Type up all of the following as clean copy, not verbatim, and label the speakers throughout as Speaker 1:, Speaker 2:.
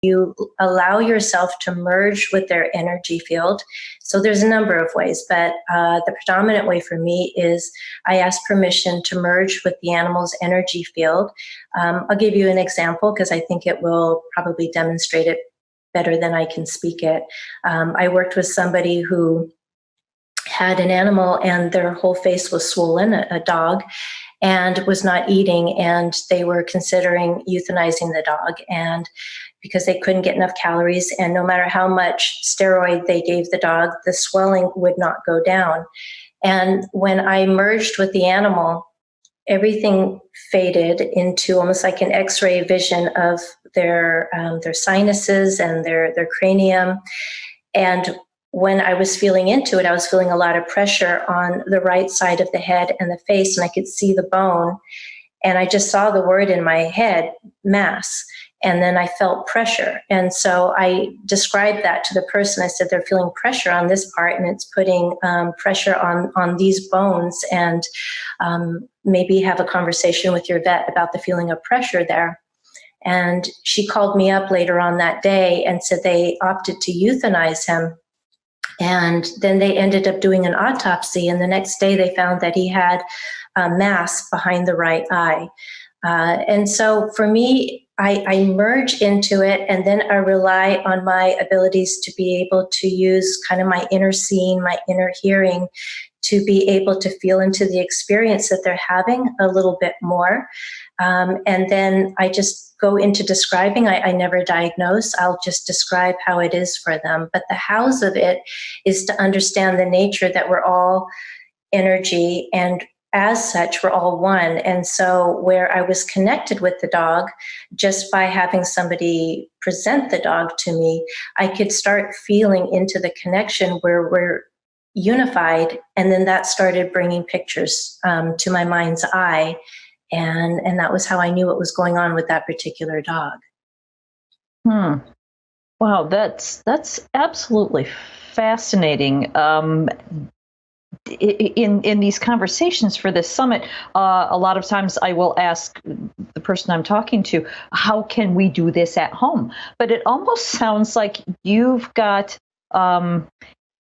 Speaker 1: you allow yourself to merge with their energy field. So there's a number of ways, but the predominant way for me is I ask permission to merge with the animal's energy field. I'll give you an example because I think it will probably demonstrate it better than I can speak it. I worked with somebody who had an animal and their whole face was swollen, a dog, and was not eating, and they were considering euthanizing the dog, and because they couldn't get enough calories, and no matter how much steroid they gave the dog, the swelling would not go down. And when I merged with the animal, everything faded into almost like an X-ray vision of their sinuses and their cranium. And when I was feeling into it, I was feeling a lot of pressure on the right side of the head and the face, and I could see the bone. And I just saw the word in my head, mass. And then I felt pressure. And so I described that to the person. I said, they're feeling pressure on this part, and it's putting pressure on these bones. And maybe have a conversation with your vet about the feeling of pressure there. And she called me up later on that day and said they opted to euthanize him. And then they ended up doing an autopsy, and the next day they found that he had a mass behind the right eye. And so for me, I merge into it, and then I rely on my abilities to be able to use kind of my inner seeing, my inner hearing, to be able to feel into the experience that they're having a little bit more. And then I just go into describing. I never diagnose. I'll just describe how it is for them. But the hows of it is to understand the nature that we're all energy, and as such, we're all one. And so where I was connected with the dog, just by having somebody present the dog to me, I could start feeling into the connection where we're unified. And then that started bringing pictures to my mind's eye. And that was how I knew what was going on with that particular dog.
Speaker 2: Wow, that's absolutely fascinating. In these conversations for this summit, a lot of times I will ask the person I'm talking to, how can we do this at home? But it almost sounds like you've got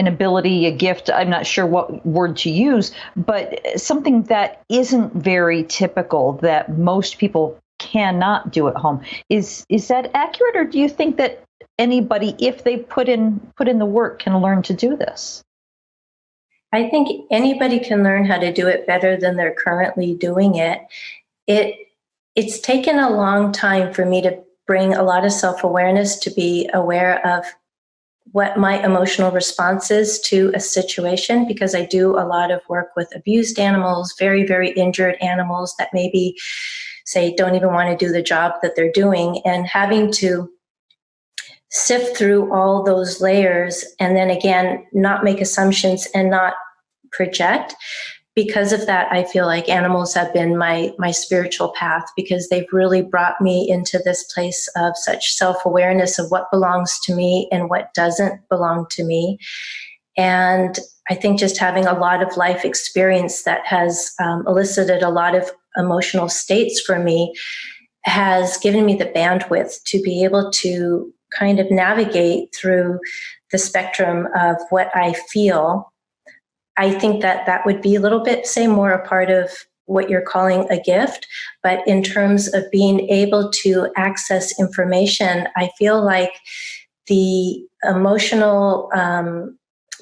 Speaker 2: an ability, a gift, I'm not sure what word to use, but something that isn't very typical, that most people cannot do at home. Is that accurate, or do you think that anybody, if they put in the work, can learn to do this?
Speaker 1: I think anybody can learn how to do it better than they're currently doing it. It's taken a long time for me to bring a lot of self-awareness, to be aware of what my emotional response is to a situation, because I do a lot of work with abused animals, very, very injured animals that maybe, say, don't even want to do the job that they're doing, and having to sift through all those layers and then again, not make assumptions and not project. Because of that, I feel like animals have been my spiritual path, because they've really brought me into this place of such self-awareness of what belongs to me and what doesn't belong to me. And I think just having a lot of life experience that has elicited a lot of emotional states for me has given me the bandwidth to be able to kind of navigate through the spectrum of what I feel. I think that would be a little bit, say, more a part of what you're calling a gift. But in terms of being able to access information, I feel like the emotional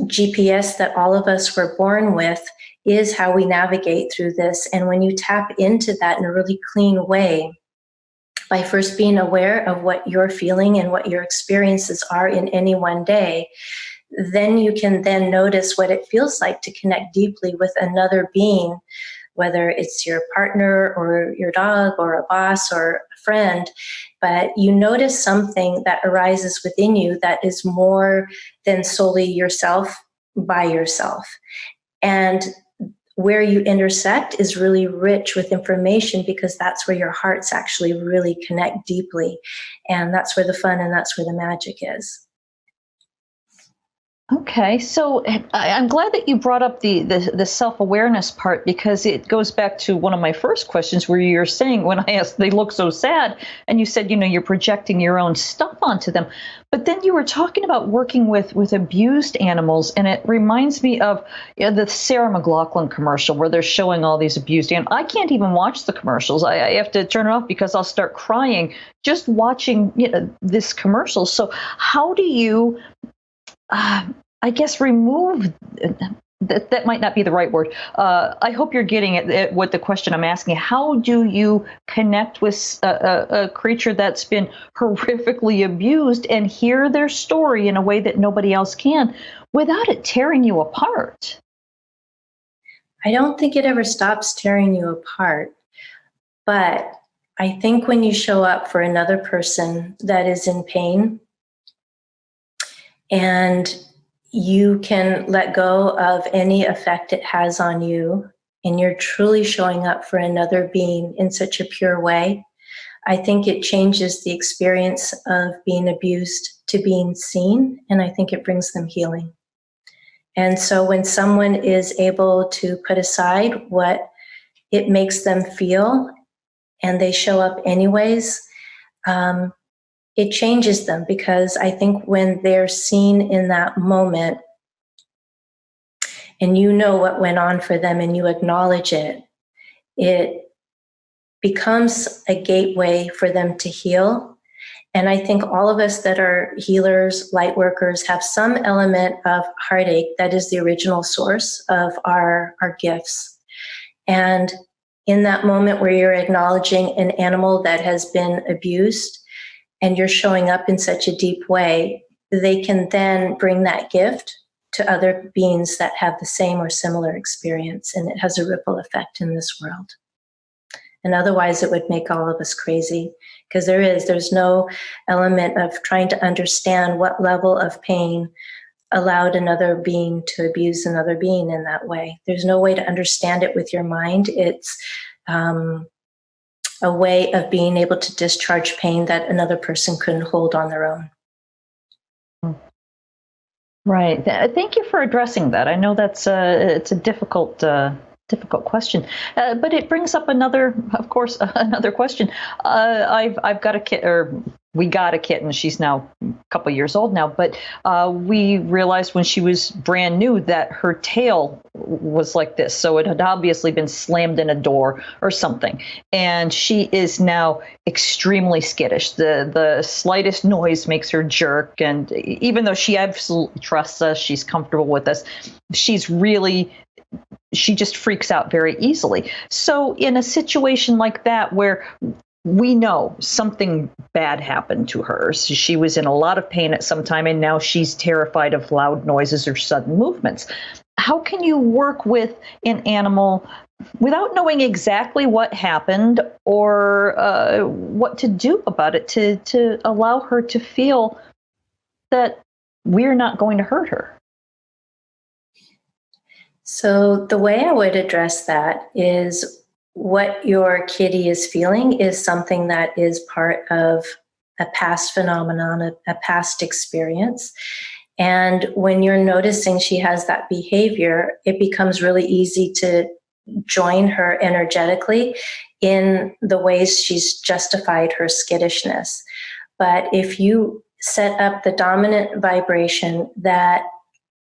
Speaker 1: GPS that all of us were born with is how we navigate through this. And when you tap into that in a really clean way, by first being aware of what you're feeling and what your experiences are in any one day, then you can then notice what it feels like to connect deeply with another being, whether it's your partner or your dog or a boss or a friend. But you notice something that arises within you that is more than solely yourself by yourself. And where you intersect is really rich with information, because that's where your hearts actually really connect deeply. And that's where the fun and that's where the magic is.
Speaker 2: Okay, so I'm glad that you brought up the self-awareness part, because it goes back to one of my first questions where you're saying, when I asked, they look so sad, and you said, you're projecting your own stuff onto them. But then you were talking about working with abused animals, and it reminds me of the Sarah McLachlan commercial where they're showing all these abused animals. I can't even watch the commercials. I have to turn it off because I'll start crying just watching this commercial. So how do you I guess remove that might not be the right word. I hope you're getting at what the question I'm asking. How do you connect with a creature that's been horrifically abused and hear their story in a way that nobody else can without it tearing you apart?
Speaker 1: I don't think it ever stops tearing you apart, but I think when you show up for another person that is in pain, and you can let go of any effect it has on you, and you're truly showing up for another being in such a pure way, I think it changes the experience of being abused to being seen, and I think it brings them healing. And so when someone is able to put aside what it makes them feel and they show up anyways, it changes them, because I think when they're seen in that moment and you know what went on for them and you acknowledge it, it becomes a gateway for them to heal. And I think all of us that are healers, light workers, have some element of heartache that is the original source of our gifts. And in that moment where you're acknowledging an animal that has been abused and you're showing up in such a deep way, they can then bring that gift to other beings that have the same or similar experience, and it has a ripple effect in this world. And otherwise it would make all of us crazy, because there's no element of trying to understand what level of pain allowed another being to abuse another being in that way. There's no way to understand it with your mind. It's a way of being able to discharge pain that another person couldn't hold on their own.
Speaker 2: Right. Thank you for addressing that. I know that's it's a difficult question, but it brings up another, of course, another question. I've got a kid, or we got a kitten. She's now a couple years old now, but we realized when she was brand new that her tail was like this. So it had obviously been slammed in a door or something. And she is now extremely skittish. The slightest noise makes her jerk. And even though she absolutely trusts us, she's comfortable with us, she just freaks out very easily. So in a situation like that, where we know something bad happened to her, so she was in a lot of pain at some time, and now she's terrified of loud noises or sudden movements. How can you work with an animal without knowing exactly what happened or what to do about it to allow her to feel that we're not going to hurt her?
Speaker 1: So the way I would address that is, what your kitty is feeling is something that is part of a past phenomenon, a past experience. And when you're noticing she has that behavior, it becomes really easy to join her energetically in the ways she's justified her skittishness. But if you set up the dominant vibration that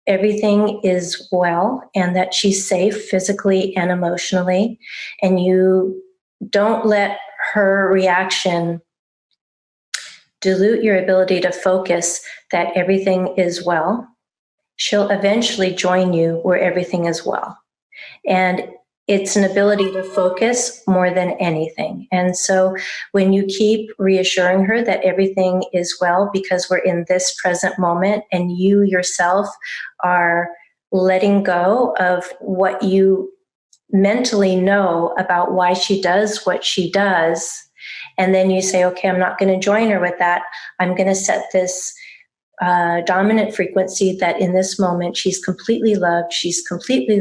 Speaker 1: everything is well and that she's safe physically and emotionally, and you don't let her reaction dilute your ability to focus that everything is well, she'll eventually join you where everything is well. And it's an ability to focus more than anything. And so when you keep reassuring her that everything is well because we're in this present moment, and you yourself are letting go of what you mentally know about why she does what she does, and then you say, okay, I'm not going to join her with that. I'm going to set this dominant frequency that in this moment she's completely loved, she's completely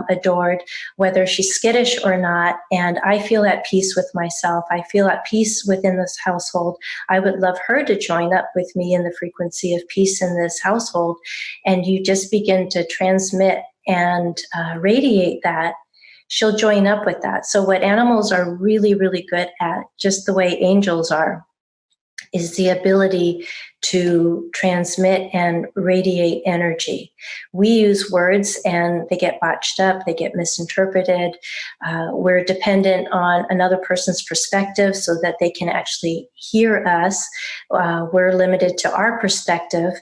Speaker 1: adored, whether she's skittish or not, and I feel at peace with myself. I feel at peace within this household. I would love her to join up with me in the frequency of peace in this household. And you just begin to transmit and radiate that. She'll join up with that. So what animals are really, really good at, just the way angels are, is the ability to transmit and radiate energy. We use words and they get botched up, they get misinterpreted. We're dependent on another person's perspective so that they can actually hear us. We're limited to our perspective.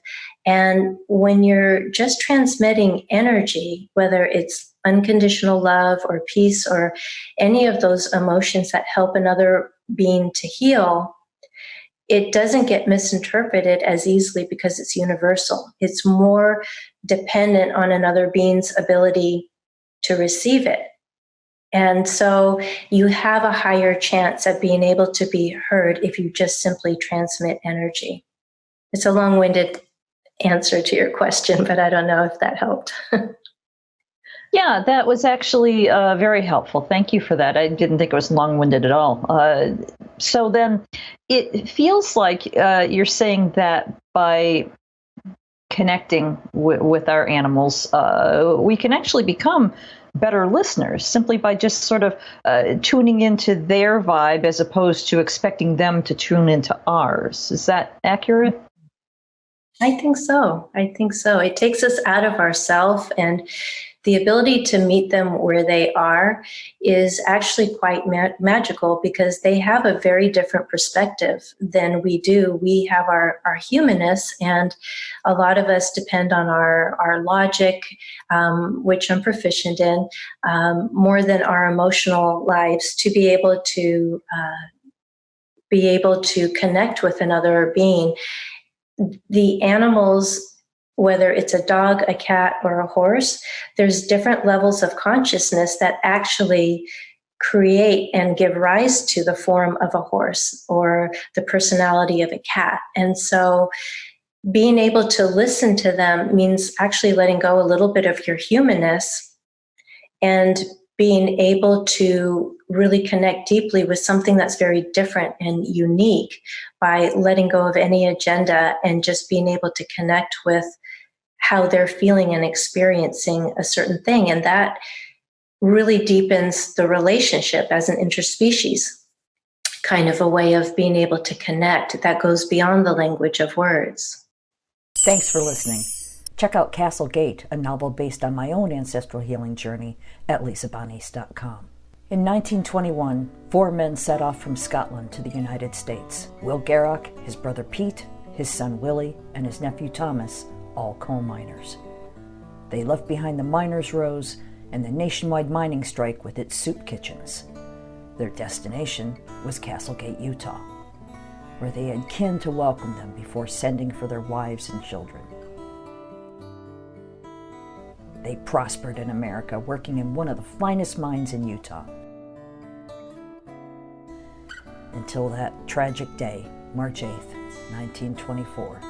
Speaker 1: And when you're just transmitting energy, whether it's unconditional love or peace or any of those emotions that help another being to heal, it doesn't get misinterpreted as easily because it's universal. It's more dependent on another being's ability to receive it. And so you have a higher chance of being able to be heard if you just simply transmit energy. It's a long-winded answer to your question, but I don't know if that helped.
Speaker 2: Yeah, that was actually very helpful. Thank you for that. I didn't think it was long-winded at all. So then it feels like you're saying that by connecting with our animals, we can actually become better listeners simply by just sort of tuning into their vibe as opposed to expecting them to tune into ours. Is that accurate?
Speaker 1: I think so. It takes us out of ourself, and the ability to meet them where they are is actually quite magical because they have a very different perspective than we do. We have our humanness, and a lot of us depend on our logic, which I'm proficient in, more than our emotional lives to be able to connect with another being. The animals, whether it's a dog, a cat, or a horse, there's different levels of consciousness that actually create and give rise to the form of a horse or the personality of a cat. And so being able to listen to them means actually letting go a little bit of your humanness and being able to really connect deeply with something that's very different and unique by letting go of any agenda and just being able to connect with how they're feeling and experiencing a certain thing. And that really deepens the relationship as an interspecies kind of a way of being able to connect that goes beyond the language of words.
Speaker 3: Thanks for listening. Check out Castle Gate, a novel based on my own ancestral healing journey at lisabonis.com. In 1921, 4 men set off from Scotland to the United States. Will Garrock, his brother Pete, his son Willie, and his nephew Thomas, all coal miners. They left behind the miners' rows and the nationwide mining strike with its soup kitchens. Their destination was Castlegate, Utah, where they had kin to welcome them before sending for their wives and children. They prospered in America, working in one of the finest mines in Utah. Until that tragic day, March 8th, 1924.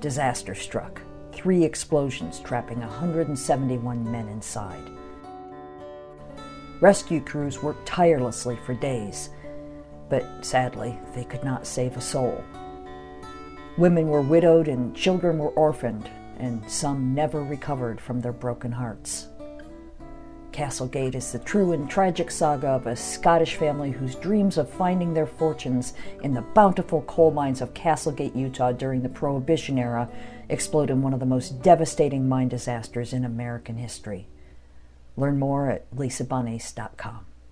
Speaker 3: Disaster struck. 3 explosions trapping 171 men inside. Rescue crews worked tirelessly for days, but sadly, they could not save a soul. Women were widowed and children were orphaned, and some never recovered from their broken hearts. Castlegate is the true and tragic saga of a Scottish family whose dreams of finding their fortunes in the bountiful coal mines of Castlegate, Utah during the Prohibition era explode in one of the most devastating mine disasters in American history. Learn more at lisabonis.com.